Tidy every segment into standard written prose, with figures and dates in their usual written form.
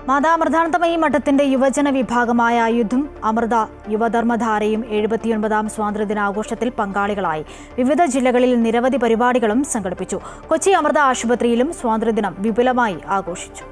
മാതാ അമൃതാനന്ദമയി മഠത്തിന്റെ യുവജന വിഭാഗമായ അയുധും അമൃത യുവധർമ്മധാരയും 79ാം സ്വാതന്ത്ര്യദിനാഘോഷത്തിൽ പങ്കാളികളായി. വിവിധ ജില്ലകളിൽ നിരവധി പരിപാടികളും സംഘടിപ്പിച്ചു. കൊച്ചി അമൃത ആശുപത്രിയിലും സ്വാതന്ത്ര്യദിനം വിപുലമായി ആഘോഷിച്ചു.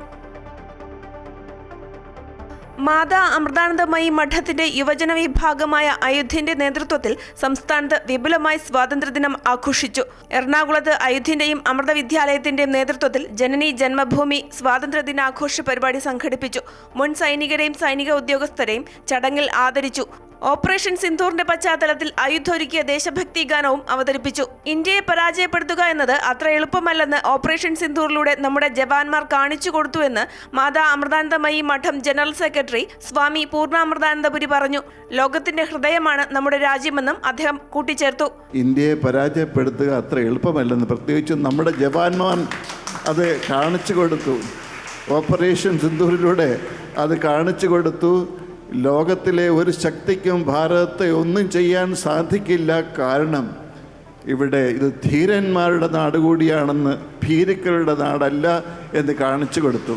മാതാ അമൃതാനന്ദമയി മഠത്തിന്റെ യുവജന വിഭാഗമായ അയുധിന്റെ നേതൃത്വത്തിൽ സംസ്ഥാനത്ത് വിപുലമായി സ്വാതന്ത്ര്യദിനം ആഘോഷിച്ചു. എറണാകുളത്ത് അയുധിന്റെയും അമൃത വിദ്യാലയത്തിന്റെയും നേതൃത്വത്തിൽ ജനനി ജന്മഭൂമി സ്വാതന്ത്ര്യദിനാഘോഷ പരിപാടി സംഘടിപ്പിച്ചു. മുൻ സൈനികരെയും സൈനിക ഉദ്യോഗസ്ഥരെയും ചടങ്ങിൽ ആദരിച്ചു. ഓപ്പറേഷൻ സിന്ദൂറിന്റെ പശ്ചാത്തലത്തിൽ അയുധ് ഒരുക്കിയ ദേശഭക്തി ഗാനവും അവതരിപ്പിച്ചു. ഇന്ത്യയെ പരാജയപ്പെടുത്തുക എന്നത് അത്ര എളുപ്പമല്ലെന്ന് ഓപ്പറേഷൻ സിന്ദൂറിലൂടെ നമ്മുടെ ജവാന്മാർ കാണിച്ചു കൊടുത്തുവെന്ന് മാതാ അമൃതാനന്ദമയി മഠം ജനറൽ സെക്രട്ടറി സ്വാമി പൂർണ്ണാമൃതാനന്ദപുരി പറഞ്ഞു. ലോകത്തിന്റെ ഹൃദയമാണ് നമ്മുടെ രാജ്യമെന്നും അദ്ദേഹം കൂട്ടിച്ചേർത്തു. ഇന്ത്യയെ പരാജയപ്പെടുത്തുക അത്ര എളുപ്പമല്ലെന്ന് പ്രത്യേകിച്ചും നമ്മുടെ ജവാന്മാർ അത് കാണിച്ചു കൊടുത്തു. ഓപ്പറേഷൻ സിന്ദൂറിലൂടെ അത് കാണിച്ചു കൊടുത്തു. ലോകത്തിലെ ഒരു ശക്തിക്കും ഭാരതത്തെ ഒന്നും ചെയ്യാൻ സാധിക്കില്ല. കാരണം ഇവിടെ ഇത് ധീരന്മാരുടെ നാട് കൂടിയാണെന്ന്, ഭീരുക്കളുടെ നാടല്ല എന്ന് കാണിച്ചു കൊടുത്തു.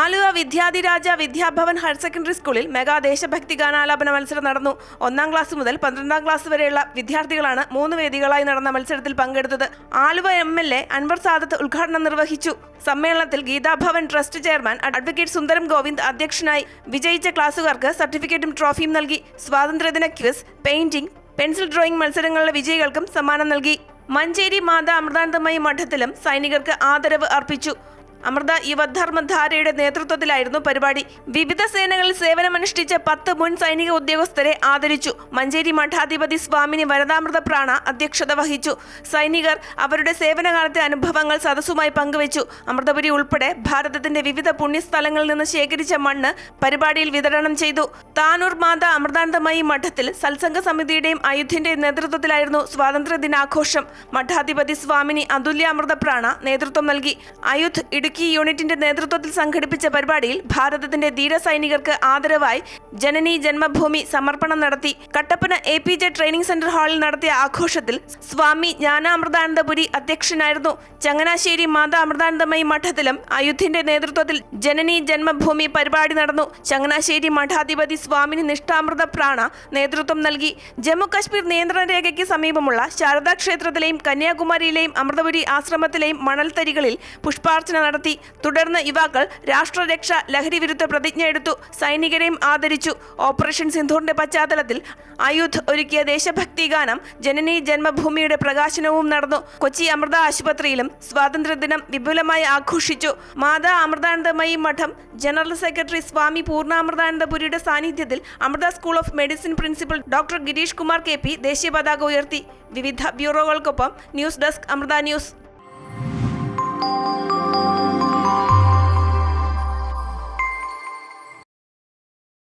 ആലുവ വിദ്യാധിരാജ വിദ്യാഭവൻ ഹയർ സെക്കൻഡറി സ്കൂളിൽ മെഗാ ദേശഭക്തി ഗാനാലാപന മത്സരം നടന്നു. 1ാം ക്ലാസ് മുതൽ 12ാം ക്ലാസ് വരെയുള്ള വിദ്യാർത്ഥികളാണ് 3 വേദികളായി നടന്ന മത്സരത്തിൽ പങ്കെടുത്തത്. ആലുവ MLA അൻവർ സാദത്ത് ഉദ്ഘാടനം നിർവഹിച്ചു. സമ്മേളനത്തിൽ ഗീതാഭവൻ ട്രസ്റ്റ് ചെയർമാൻ അഡ്വക്കേറ്റ് സുന്ദരം ഗോവിന്ദ് അധ്യക്ഷനായി. വിജയിച്ച ക്ലാസുകാർക്ക് സർട്ടിഫിക്കറ്റും ട്രോഫിയും നൽകി. സ്വാതന്ത്ര്യദിന ക്വിസ്, പെയിന്റിംഗ്, പെൻസിൽ ഡ്രോയിങ് മത്സരങ്ങളിലെ വിജയികൾക്കും സമ്മാനം നൽകി. മഞ്ചേരി മാതാ അമൃതാനന്ദമയി മഠത്തിലും സൈനികർക്ക് ആദരവ് അർപ്പിച്ചു. അമൃത യുവധർമ്മധാരയുടെ നേതൃത്വത്തിലായിരുന്നു പരിപാടി. വിവിധ സേനകളിൽ സേവനമനുഷ്ഠിച്ച 10 മുൻ സൈനിക ഉദ്യോഗസ്ഥരെ ആദരിച്ചു. മഞ്ചേരി മഠാധിപതി സ്വാമിനി വരദാമൃത പ്രാണ അധ്യക്ഷത വഹിച്ചു. സൈനികർ അവരുടെ സേവനകാലത്തെ അനുഭവങ്ങൾ സദസ്സുമായി പങ്കുവച്ചു. അമൃതപുരി ഉൾപ്പെടെ ഭാരതത്തിന്റെ വിവിധ പുണ്യസ്ഥലങ്ങളിൽ നിന്ന് ശേഖരിച്ച മണ്ണ് പരിപാടിയിൽ വിതരണം ചെയ്തു. താനൂർ മാതാ അമൃതാനന്ദമയി മഠത്തിൽ സത്സംഗ സമിതിയുടെയും അയുധിന്റെയും നേതൃത്വത്തിലായിരുന്നു സ്വാതന്ത്ര്യ ദിനാഘോഷം. മഠാധിപതി സ്വാമിനി അതുല്യാമൃത പ്രാണ നേതൃത്വം നൽകി. അയുധ് ഇടുക്കി യൂണിറ്റിന്റെ നേതൃത്വത്തിൽ സംഘടിപ്പിച്ച പരിപാടിയിൽ ഭാരതത്തിന്റെ ധീര സൈനികർക്ക് ആദരവായി ജനനി ജന്മഭൂമി സമർപ്പണം നടത്തി. കട്ടപ്പന APJ ട്രെയിനിംഗ് സെന്റർ ഹാളിൽ നടത്തിയ ആഘോഷത്തിൽ സ്വാമി ജ്ഞാനാമൃതാനന്ദപുരി അധ്യക്ഷനായിരുന്നു. ചങ്ങനാശ്ശേരി മാതാ അമൃതാനന്ദമയി മഠത്തിലും അയുധിന്റെ നേതൃത്വത്തിൽ ജനനി ജന്മഭൂമി പരിപാടി നടന്നു. ചങ്ങനാശ്ശേരി മഠാധിപതി സ്വാമിനി നിഷ്ഠാമൃത പ്രാണ നേതൃത്വം നൽകി. ജമ്മു കശ്മീർ നിയന്ത്രണ രേഖയ്ക്ക് സമീപമുള്ള ശാരദാ ക്ഷേത്രത്തിലെയും കന്യാകുമാരിയിലെയും അമൃതപുരി ആശ്രമത്തിലെയും മണൽത്തരികളിൽ പുഷ്പാർച്ചന നടത്തി. തുടർന്ന് യുവാക്കൾ രാഷ്ട്രരക്ഷ, ലഹരി വിരുദ്ധ പ്രതിജ്ഞ എടുത്തു. സൈനികരെയും ആദരിച്ചു. ഓപ്പറേഷൻ സിന്ദൂറിന്റെ പശ്ചാത്തലത്തിൽ അയുധ് ഒരുക്കിയ ദേശഭക്തി ഗാനം ജനനി ജന്മഭൂമിയുടെ പ്രകാശനവും നടന്നു. കൊച്ചി അമൃത ആശുപത്രിയിലും സ്വാതന്ത്ര്യദിനം വിപുലമായി ആഘോഷിച്ചു. മാതാ അമൃതാനന്ദമയി മഠം ജനറൽ സെക്രട്ടറി സ്വാമി പൂർണ്ണാമൃതാനന്ദപുരിയുടെ സാന്നിധ്യത്തിൽ Amrita school of medicine principal doctor Girish Kumar KP ദേശീയ പതാക ഉയർത്തി. വിവിധ ബ്യൂറോകൾക്കൊപ്പം ന്യൂസ് ഡെസ്ക് അമൃത ന്യൂസ്.